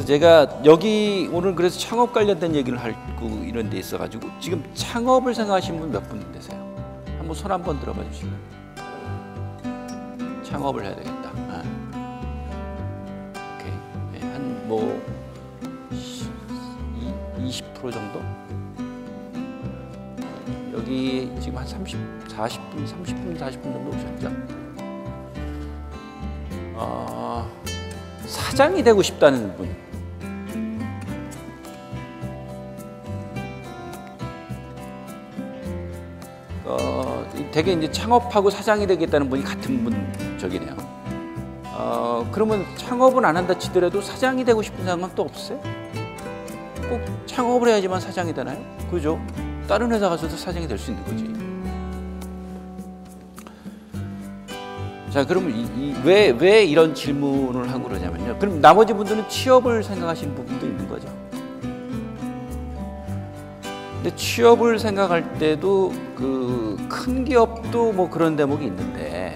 그래서 제가 여기 오늘 그래서 창업 관련된 얘기를 하고 이런 데 있어가지고 지금 창업을 생각하시는 분 몇 분 되세요? 한번 손 한번 들어봐 주시면. 창업을 해야 되겠다. 오케이. 네, 한 뭐 20% 정도? 여기 지금 한 40분, 40분 정도 오셨죠? 사장이 되고 싶다는 분. 되게 이제 창업하고 사장이 되겠다는 분이 같은 분 적이네요. 그러면 창업은 안 한다 치더라도 사장이 되고 싶은 사람은 또 없어요? 꼭 창업을 해야지만 사장이 되나요? 그죠? 다른 회사 가서도 사장이 될 수 있는 거지. 자, 그러면 왜 이런 질문을 하고 그러냐면요. 그럼 나머지 분들은 취업을 생각하시는 부분도 있는 거죠. 근데 취업을 생각할 때도 그 큰 기업도 뭐 그런 대목이 있는데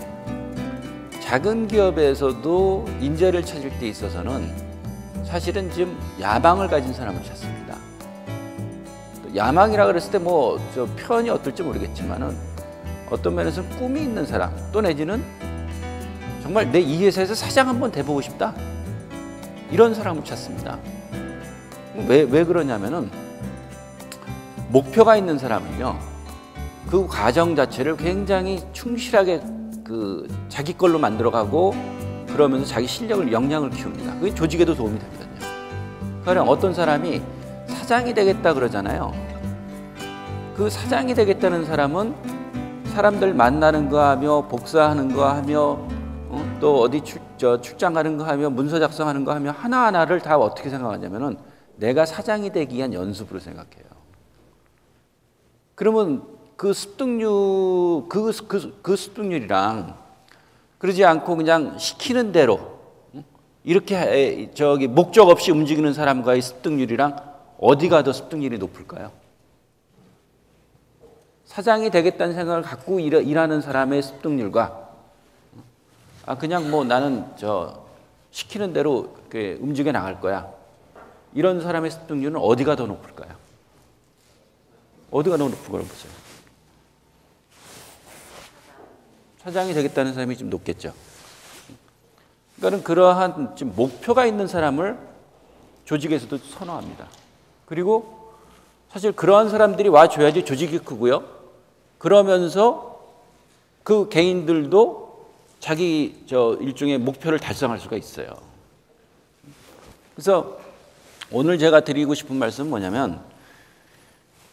작은 기업에서도 인재를 찾을 때 있어서는 사실은 지금 야망을 가진 사람을 찾습니다. 야망이라 그랬을 때 뭐 저 표현이 어떨지 모르겠지만은 어떤 면에서는 꿈이 있는 사람 또 내지는 정말 내 이 회사에서 사장 한번 돼보고 싶다 이런 사람을 찾습니다. 왜 그러냐면은 목표가 있는 사람은요 그 과정 자체를 굉장히 충실하게 그 자기 걸로 만들어가고 그러면서 자기 실력을 역량을 키웁니다. 그게 조직에도 도움이 되거든요. 그러니까 어떤 사람이 사장이 되겠다 그러잖아요. 그 사장이 되겠다는 사람은 사람들 만나는 거 하며 복사하는 거 하며 또 어디 출장 가는 거 하며 문서 작성하는 거 하며 하나하나를 다 어떻게 생각하냐면은 내가 사장이 되기 위한 연습으로 생각해요. 그러면 그 습득률이랑 그러지 않고 그냥 시키는 대로 이렇게 목적 없이 움직이는 사람과의 습득률이랑 어디가 더 습득률이 높을까요? 사장이 되겠다는 생각을 갖고 일하는 사람의 습득률과 그냥 뭐 나는 시키는 대로 움직여 나갈 거야. 이런 사람의 습득률은 어디가 더 높을까요? 어디가 더 높은 걸 보세요. 사장이 되겠다는 사람이 좀 높겠죠. 그러니까 그러한 좀 목표가 있는 사람을 조직에서도 선호합니다. 그리고 사실 그러한 사람들이 와줘야지 조직이 크고요. 그러면서 그 개인들도 자기 일종의 목표를 달성할 수가 있어요. 그래서 오늘 제가 드리고 싶은 말씀은 뭐냐면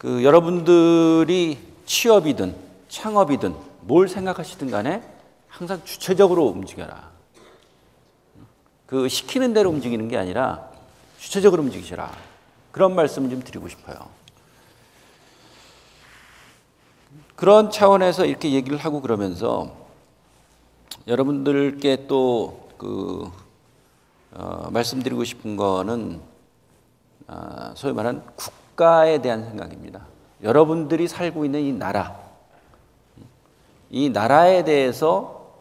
여러분들이 취업이든 창업이든 뭘 생각하시든 간에 항상 주체적으로 움직여라. 시키는 대로 움직이는 게 아니라 주체적으로 움직이셔라. 그런 말씀을 좀 드리고 싶어요. 그런 차원에서 이렇게 얘기를 하고 그러면서 여러분들께 또 말씀드리고 싶은 거는 소위 말하는 국가에 대한 생각입니다. 여러분들이 살고 있는 이 나라에 대해서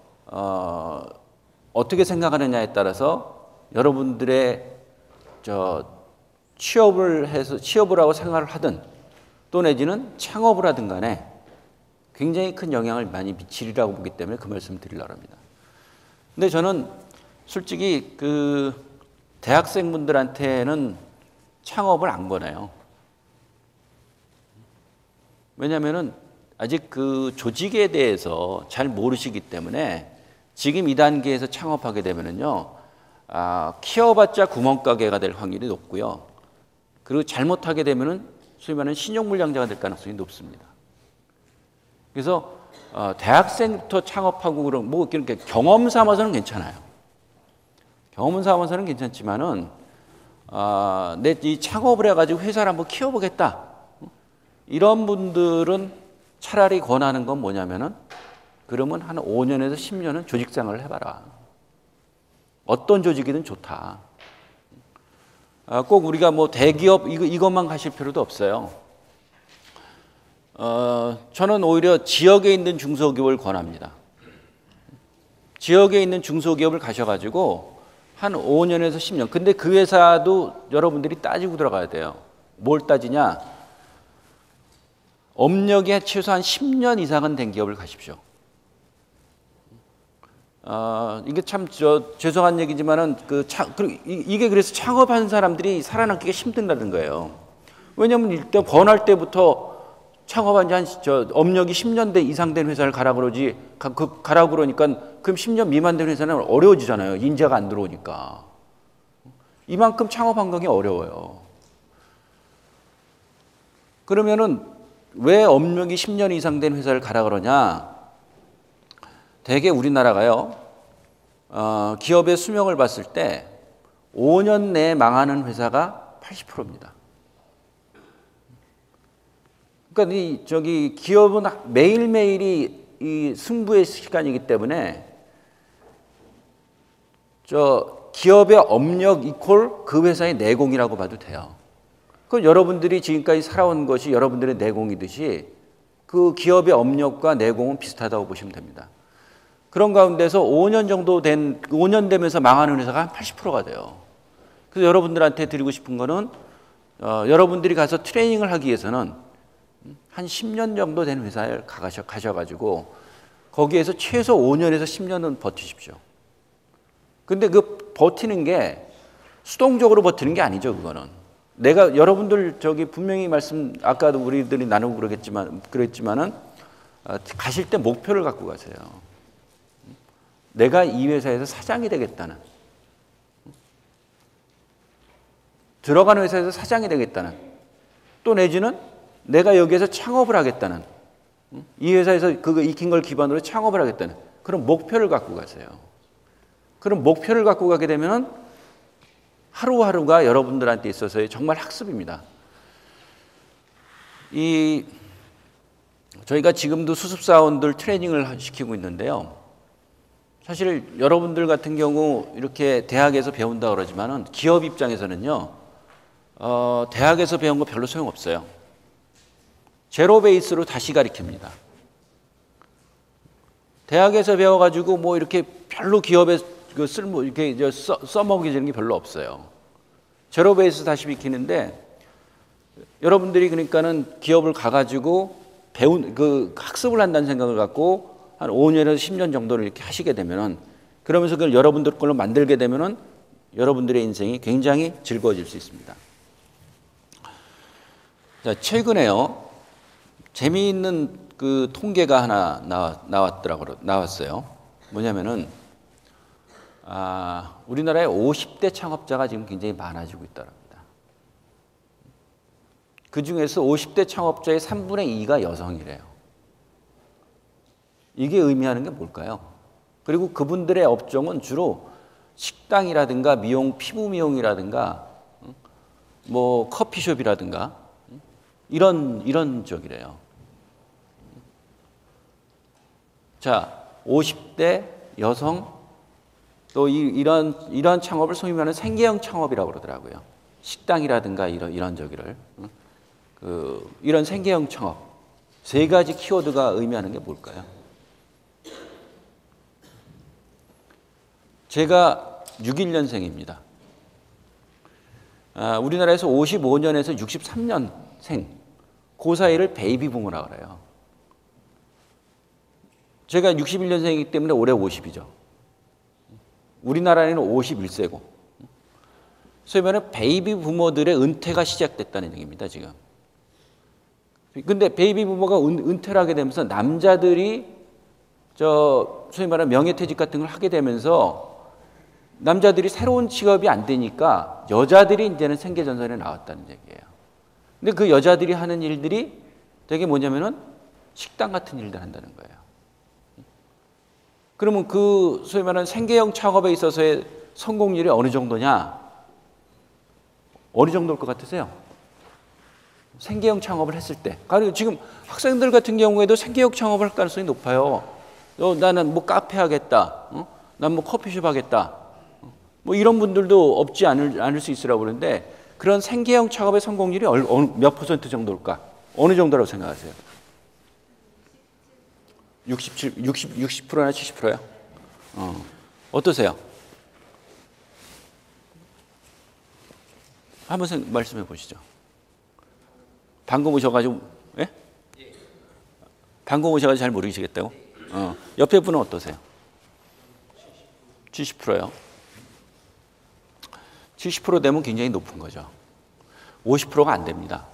어떻게 생각하느냐에 따라서 여러분들의 취업을 하고 생활을 하든 또 내지는 창업을 하든 간에 굉장히 큰 영향을 많이 미치리라고 보기 때문에 그 말씀을 드리려고 합니다. 근데 저는 솔직히 대학생분들한테는 창업을 안 권해요. 왜냐하면은 아직 조직에 대해서 잘 모르시기 때문에 지금 이 단계에서 창업하게 되면은요, 키워봤자 구멍가게가 될 확률이 높고요. 그리고 잘못하게 되면은 소위 말하는 신용불량자가 될 가능성이 높습니다. 그래서 대학생부터 창업하고 그런 이렇게 경험 삼아서는 괜찮아요. 경험 삼아서는 괜찮지만은 내 이 창업을 해가지고 회사를 한번 키워보겠다. 이런 분들은 차라리 권하는 건 뭐냐면은 그러면 한 5년에서 10년은 조직생활을 해봐라. 어떤 조직이든 좋다. 꼭 우리가 대기업 이것만 가실 필요도 없어요. 저는 오히려 지역에 있는 중소기업을 권합니다. 지역에 있는 중소기업을 가셔가지고 한 5년에서 10년. 근데 그 회사도 여러분들이 따지고 들어가야 돼요. 뭘 따지냐? 업력이 최소한 10년 이상은 된 기업을 가십시오. 이게 참 죄송한 얘기지만은 이게 그래서 창업한 사람들이 살아남기가 힘든다는 거예요. 왜냐하면 일단 권할 때부터 창업한 지 업력이 10년 이상 된 회사를 가라 그러지, 가라 그러니까 그럼 10년 미만 된 회사는 어려워지잖아요. 인재가 안 들어오니까. 이만큼 창업 환경이 어려워요. 그러면은 왜 업력이 10년 이상 된 회사를 가라 그러냐? 대개 우리나라가요, 기업의 수명을 봤을 때 5년 내에 망하는 회사가 80%입니다. 그러니까 기업은 매일매일이 이 승부의 시간이기 때문에 기업의 업력 이퀄 그 회사의 내공이라고 봐도 돼요. 그럼 여러분들이 지금까지 살아온 것이 여러분들의 내공이듯이 그 기업의 업력과 내공은 비슷하다고 보시면 됩니다. 그런 가운데서 5년 되면서 망하는 회사가 한 80%가 돼요. 그래서 여러분들한테 드리고 싶은 거는 여러분들이 가서 트레이닝을 하기 위해서는 한 10년 정도 된 회사에 가셔가지고 거기에서 최소 5년에서 10년은 버티십시오. 근데 그 버티는 게 수동적으로 버티는 게 아니죠, 그거는. 내가 여러분들 분명히 아까도 우리들이 나누고 그랬지만은 가실 때 목표를 갖고 가세요. 내가 이 회사에서 사장이 되겠다는, 들어가는 회사에서 사장이 되겠다는, 또 내지는 내가 여기에서 창업을 하겠다는, 이 회사에서 그거 익힌 걸 기반으로 창업을 하겠다는 그런 목표를 갖고 가세요. 그런 목표를 갖고 가게 되면은 하루하루가 여러분들한테 있어서의 정말 학습입니다. 저희가 지금도 수습사원들 트레이닝을 시키고 있는데요. 사실 여러분들 같은 경우 이렇게 대학에서 배운다 그러지만은 기업 입장에서는요, 대학에서 배운 거 별로 소용없어요. 제로 베이스로 다시 가르칩니다. 대학에서 배워가지고 뭐 이렇게 별로 기업에 이렇게 써먹이는 게 별로 없어요. 제로 베이스 다시 익히는데 여러분들이 그러니까는 기업을 가가지고 학습을 한다는 생각을 갖고 한 5년에서 10년 정도를 이렇게 하시게 되면은, 그러면서 그걸 여러분들 걸로 만들게 되면은 여러분들의 인생이 굉장히 즐거워질 수 있습니다. 자, 최근에요, 재미있는 그 통계가 하나 나왔어요. 뭐냐면은, 우리나라의 50대 창업자가 지금 굉장히 많아지고 있다랍니다. 그 중에서 50대 창업자의 3분의 2가 여성이래요. 이게 의미하는 게 뭘까요? 그리고 그분들의 업종은 주로 식당이라든가 피부 미용이라든가 뭐 커피숍이라든가 이런 쪽이래요. 자, 50대 여성, 또 이런 창업을 소위 말하는 생계형 창업이라고 그러더라고요. 식당이라든가 이런 저기를 이런 생계형 창업, 세 가지 키워드가 의미하는 게 뭘까요? 제가 61년생입니다. 우리나라에서 55년에서 63년생, 그 사이를 베이비 부모라고 그래요. 제가 61년생이기 때문에 올해 50이죠. 우리나라에는 51세고. 소위 말하는 베이비 부모들의 은퇴가 시작됐다는 얘기입니다, 지금. 근데 베이비 부모가 은퇴를 하게 되면서 남자들이 소위 말하는 명예퇴직 같은 걸 하게 되면서 남자들이 새로운 직업이 안 되니까 여자들이 이제는 생계전선에 나왔다는 얘기예요. 근데 그 여자들이 하는 일들이 되게 뭐냐면은 식당 같은 일들 한다는 거예요. 그러면 그 소위 말하는 생계형 창업에 있어서의 성공률이 어느 정도냐? 어느 정도일 것 같으세요? 생계형 창업을 했을 때. 그리고 지금 학생들 같은 경우에도 생계형 창업을 할 가능성이 높아요. 나는 뭐 카페 하겠다. 난 뭐 커피숍 하겠다. 뭐 이런 분들도 없지 않을 수 있으라고 그러는데, 그런 생계형 창업의 성공률이 몇 퍼센트 정도일까? 어느 정도라고 생각하세요? 60%나 70%요? 어떠세요? 한번 말씀해 보시죠. 방금 오셔가지고, 예? 방금 오셔가지고 잘 모르시겠다고? 옆에 분은 어떠세요? 70%요. 70% 되면 굉장히 높은 거죠. 50%가 안 됩니다.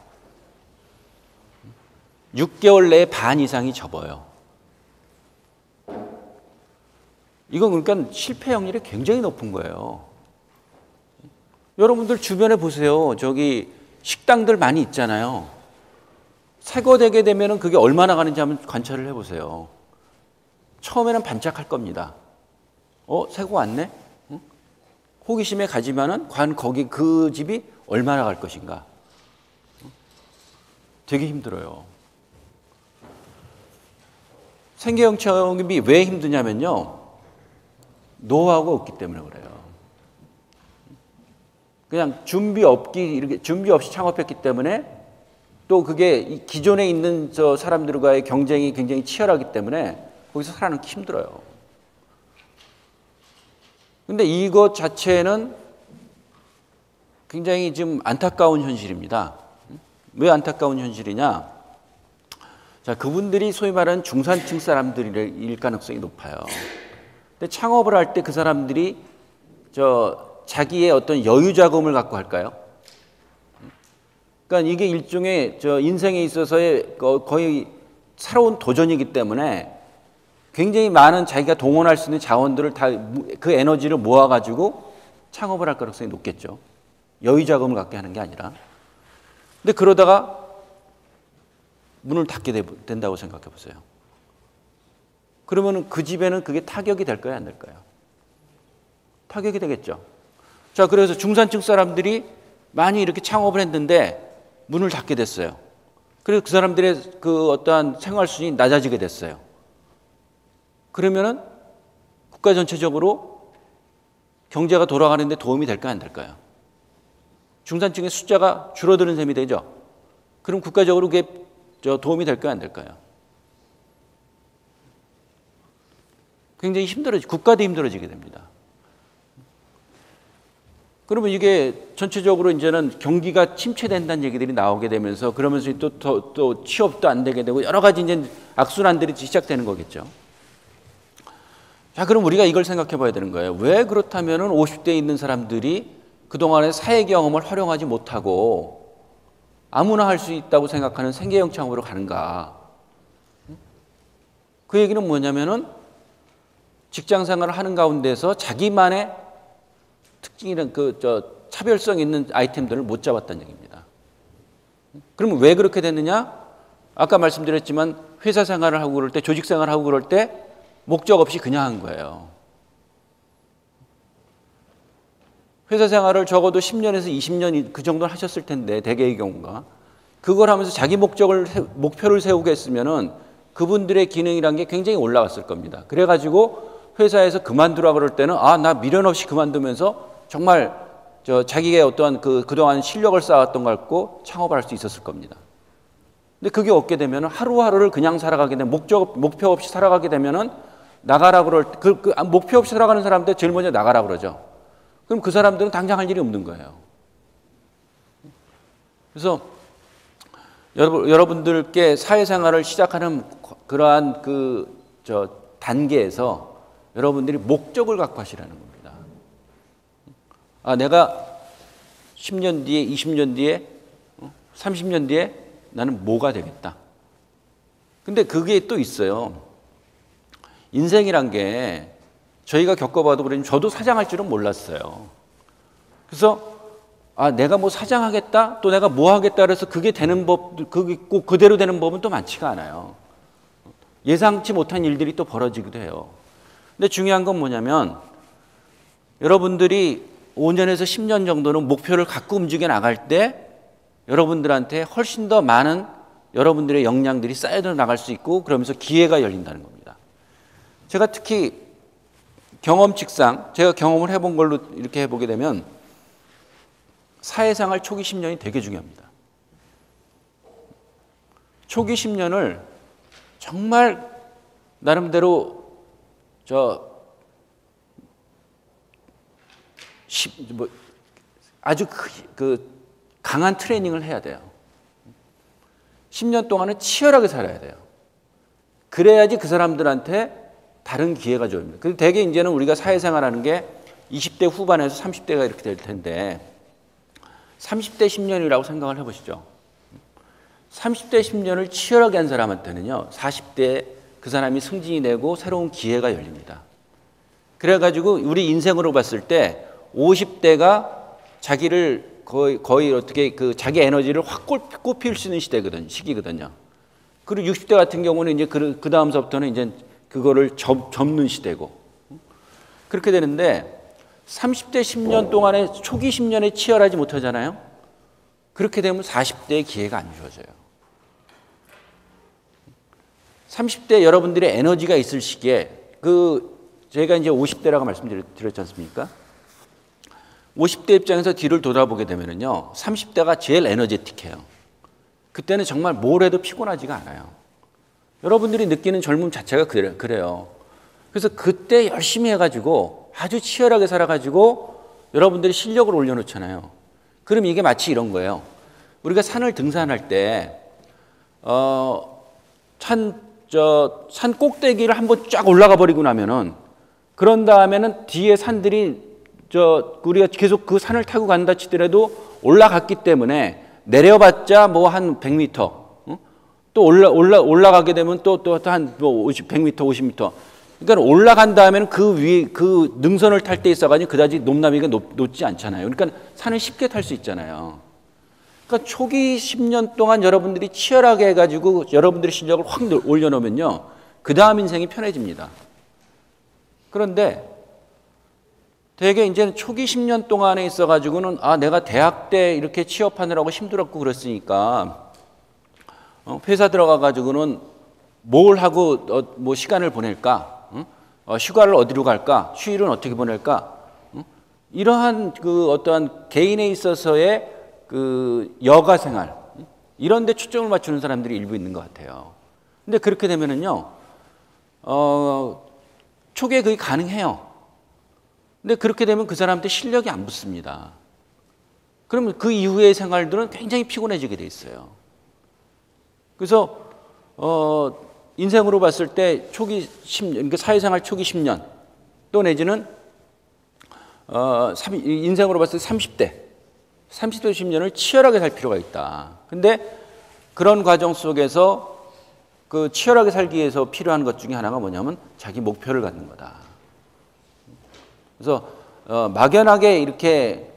6개월 내에 반 이상이 접어요. 이건 그러니까 실패 확률이 굉장히 높은 거예요. 여러분들 주변에 보세요. 저기 식당들 많이 있잖아요. 새거되게 되면은 그게 얼마나 가는지 한번 관찰을 해보세요. 처음에는 반짝할 겁니다. 새거 왔네? 응? 호기심에 가지만은 거기 그 집이 얼마나 갈 것인가? 되게 힘들어요. 생계형 창업이 왜 힘드냐면요. 노하우가 없기 때문에 그래요. 그냥 준비 없이 창업했기 때문에 또 그게 기존에 있는 저 사람들과의 경쟁이 굉장히 치열하기 때문에 거기서 살아남기 힘들어요. 근데 이것 자체는 굉장히 좀 안타까운 현실입니다. 왜 안타까운 현실이냐? 자, 그분들이 소위 말하는 중산층 사람들일 가능성이 높아요. 근데 창업을 할 때 그 사람들이 자기의 어떤 여유 자금을 갖고 할까요? 그러니까 이게 일종의 인생에 있어서의 거의 새로운 도전이기 때문에 굉장히 많은 자기가 동원할 수 있는 자원들을 다 그 에너지를 모아가지고 창업을 할 가능성이 높겠죠. 여유 자금을 갖게 하는 게 아니라. 근데 그러다가 문을 닫게 된다고 생각해 보세요. 그러면 그 집에는 그게 타격이 될까요? 안 될까요? 타격이 되겠죠. 자, 그래서 중산층 사람들이 많이 이렇게 창업을 했는데 문을 닫게 됐어요. 그래서 그 사람들의 그 어떠한 생활 수준이 낮아지게 됐어요. 그러면은 국가 전체적으로 경제가 돌아가는데 도움이 될까요? 안 될까요? 중산층의 숫자가 줄어드는 셈이 되죠. 그럼 국가적으로 그게 도움이 될까요? 안 될까요? 굉장히 국가도 힘들어지게 됩니다. 그러면 이게 전체적으로 이제는 경기가 침체된다는 얘기들이 나오게 되면서 그러면서 또 취업도 안 되게 되고 여러 가지 이제 악순환들이 시작되는 거겠죠. 자, 그럼 우리가 이걸 생각해 봐야 되는 거예요. 왜 그렇다면은 50대에 있는 사람들이 그동안의 사회 경험을 활용하지 못하고 아무나 할 수 있다고 생각하는 생계형 창업으로 가는가? 그 얘기는 뭐냐면은 직장 생활을 하는 가운데서 자기만의 특징이란 차별성 있는 아이템들을 못 잡았다는 얘기입니다. 그러면 왜 그렇게 됐느냐? 아까 말씀드렸지만 회사 생활을 하고 그럴 때, 조직 생활을 하고 그럴 때 목적 없이 그냥 한 거예요. 회사 생활을 적어도 10년에서 20년 그 정도는 하셨을 텐데, 대개의 경우가. 그걸 하면서 자기 목표를 세우게 했으면은 그분들의 기능이란 게 굉장히 올라갔을 겁니다. 그래가지고 회사에서 그만두라 그럴 때는 나 미련 없이 그만두면서 정말 자기의 어떠한 그동안 실력을 쌓았던 걸 갖고 창업을 할 수 있었을 겁니다. 근데 그게 없게 되면 하루하루를 그냥 살아가게 되면 목표 없이 살아가게 되면은 나가라 그럴 때 목표 없이 살아가는 사람들 제일 먼저 나가라 그러죠. 그럼 그 사람들은 당장 할 일이 없는 거예요. 그래서 여러분들께 사회생활을 시작하는 그러한 단계에서 여러분들이 목적을 갖고 하시라는 겁니다. 내가 10년 뒤에, 20년 뒤에, 30년 뒤에 나는 뭐가 되겠다. 근데 그게 또 있어요. 인생이란 게 저희가 겪어봐도 그러니 저도 사장할 줄은 몰랐어요. 그래서 내가 뭐 사장하겠다, 또 내가 뭐 하겠다 그래서 그게 되는 그게 꼭 그대로 되는 법은 또 많지가 않아요. 예상치 못한 일들이 또 벌어지기도 해요. 근데 중요한 건 뭐냐면 여러분들이 5년에서 10년 정도는 목표를 갖고 움직여 나갈 때 여러분들한테 훨씬 더 많은 여러분들의 역량들이 쌓여 나갈 수 있고 그러면서 기회가 열린다는 겁니다. 제가 특히 경험칙상 제가 경험을 해본 걸로 이렇게 해보게 되면 사회생활 초기 10년이 되게 중요합니다. 초기 10년을 정말 나름대로 아주 강한 트레이닝을 해야 돼요. 10년 동안은 치열하게 살아야 돼요. 그래야지 그 사람들한테 다른 기회가 줍니다. 그리고 대개 이제는 우리가 사회생활하는 게 20대 후반에서 30대가 이렇게 될 텐데 30대 10년이라고 생각을 해보시죠. 30대 10년을 치열하게 한 사람한테는요, 40대에 그 사람이 승진이 되고 새로운 기회가 열립니다. 그래가지고 우리 인생으로 봤을 때 50대가 자기를 거의 어떻게 그 자기 에너지를 확 꽃피울 수 있는 시기거든요. 그리고 60대 같은 경우는 이제 그 다음서부터는 이제 그거를 접는 시대고. 그렇게 되는데 30대 10년 동안에 초기 10년에 치열하지 못하잖아요. 그렇게 되면 40대의 기회가 안 주어져요. 30대 여러분들의 에너지가 있을 시기에 제가 이제 50대라고 말씀드렸지 않습니까? 50대 입장에서 뒤를 돌아보게 되면은요, 30대가 제일 에너제틱해요. 그때는 정말 뭘 해도 피곤하지가 않아요. 여러분들이 느끼는 젊음 자체가 그래요. 그래서 그때 열심히 해가지고 아주 치열하게 살아가지고 여러분들이 실력을 올려놓잖아요. 그럼 이게 마치 이런 거예요. 우리가 산을 등산할 때, 산 꼭대기를 한번 쫙 올라가 버리고 나면은, 그런 다음에는 뒤에 산들이 우리가 계속 그 산을 타고 간다 치더라도 올라갔기 때문에 내려봤자 뭐 한 100m, 또 올라가게 되면 또 한 뭐 100m, 50m. 그러니까 올라간 다음에는 그 위에 그 능선을 탈 때 있어가지고 그다지 높나미가 높지 않잖아요. 그러니까 산을 쉽게 탈 수 있잖아요. 그러니까 초기 10년 동안 여러분들이 치열하게 해가지고 여러분들의 실력을 확 올려놓으면요, 그 다음 인생이 편해집니다. 그런데 되게 이제는 초기 10년 동안에 있어가지고는 내가 대학 때 이렇게 취업하느라고 힘들었고 그랬으니까 회사 들어가가지고는 뭘 하고 뭐 시간을 보낼까? 휴가를 어디로 갈까? 휴일은 어떻게 보낼까? 이러한 그 어떠한 개인에 있어서의 그 여가 생활 이런 데 초점을 맞추는 사람들이 일부 있는 것 같아요. 근데 그렇게 되면은요, 초기에 그게 가능해요. 근데 그렇게 되면 그 사람한테 실력이 안 붙습니다. 그러면 그 이후의 생활들은 굉장히 피곤해지게 돼 있어요. 그래서 인생으로 봤을 때 초기 10년, 그러니까 사회생활 초기 10년 또 내지는 인생으로 봤을 때 30대 10년을 치열하게 살 필요가 있다. 근데 그런 과정 속에서 그 치열하게 살기 위해서 필요한 것 중에 하나가 뭐냐면 자기 목표를 갖는 거다. 그래서 막연하게 이렇게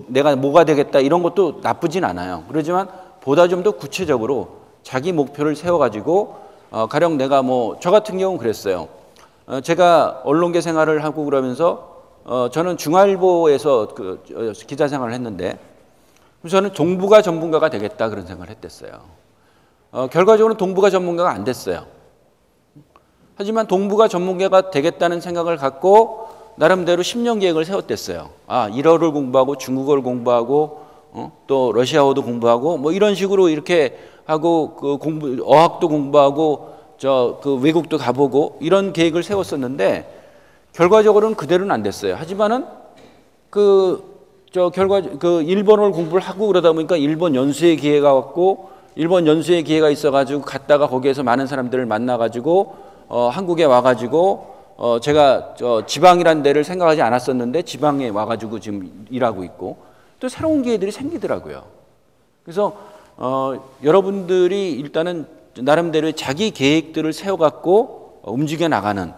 내가 뭐가 되겠다 이런 것도 나쁘진 않아요. 그렇지만 보다 좀 더 구체적으로 자기 목표를 세워가지고 가령 내가 저 같은 경우는 그랬어요. 제가 언론계 생활을 하고 그러면서 저는 중앙일보에서 기자 생활을 했는데 저는 동북아 전문가가 되겠다 그런 생각을 했댔어요. 결과적으로는 동북아 전문가가 안 됐어요. 하지만 동북아 전문가가 되겠다는 생각을 갖고 나름대로 10년 계획을 세웠댔어요. 1어를 공부하고 중국어를 공부하고 또 러시아어도 공부하고 뭐 이런 식으로 이렇게 하고 어학도 공부하고 외국도 가보고 이런 계획을 세웠었는데 결과적으로는 그대로는 안 됐어요. 하지만은 일본어를 공부를 하고 그러다 보니까 일본 연수의 기회가 왔고 일본 연수의 기회가 있어가지고 갔다가 거기에서 많은 사람들을 만나가지고 한국에 와가지고 제가 지방이란 데를 생각하지 않았었는데 지방에 와가지고 지금 일하고 있고 또 새로운 기회들이 생기더라고요. 그래서 여러분들이 일단은 나름대로 자기 계획들을 세워갖고 움직여 나가는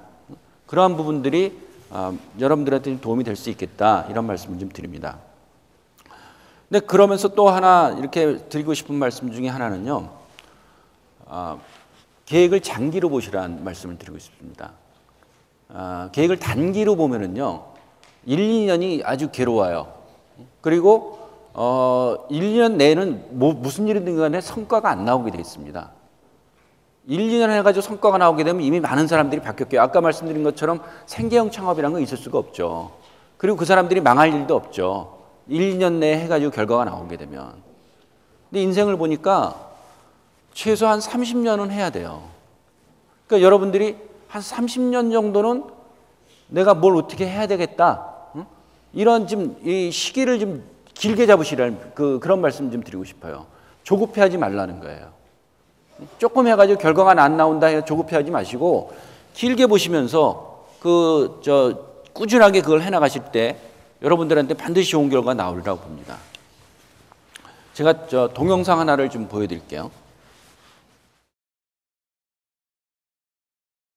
그러한 부분들이 여러분들한테 도움이 될 수 있겠다 이런 말씀을 좀 드립니다. 근데 그러면서 또 하나 이렇게 드리고 싶은 말씀 중에 하나는요, 계획을 장기로 보시라는 말씀을 드리고 싶습니다. 계획을 단기로 보면은요, 1, 2년이 아주 괴로워요. 그리고 1, 2년 내에는 무슨 일이든 간에 성과가 안 나오게 되어 있습니다. 1, 2년 해가지고 성과가 나오게 되면 이미 많은 사람들이 바뀌었고요. 아까 말씀드린 것처럼 생계형 창업이라는 건 있을 수가 없죠. 그리고 그 사람들이 망할 일도 없죠. 1, 2년 내에 해가지고 결과가 나오게 되면. 근데 인생을 보니까 최소한 30년은 해야 돼요. 그러니까 여러분들이 한 30년 정도는 내가 뭘 어떻게 해야 되겠다. 이런 이 시기를 좀 길게 잡으시라는 그런 말씀 좀 드리고 싶어요. 조급해하지 말라는 거예요. 조금 해가지고 결과가 안 나온다 해서 조급해하지 마시고 길게 보시면서 꾸준하게 그걸 해나가실 때 여러분들한테 반드시 좋은 결과가 나오리라고 봅니다. 제가 동영상 하나를 좀 보여드릴게요.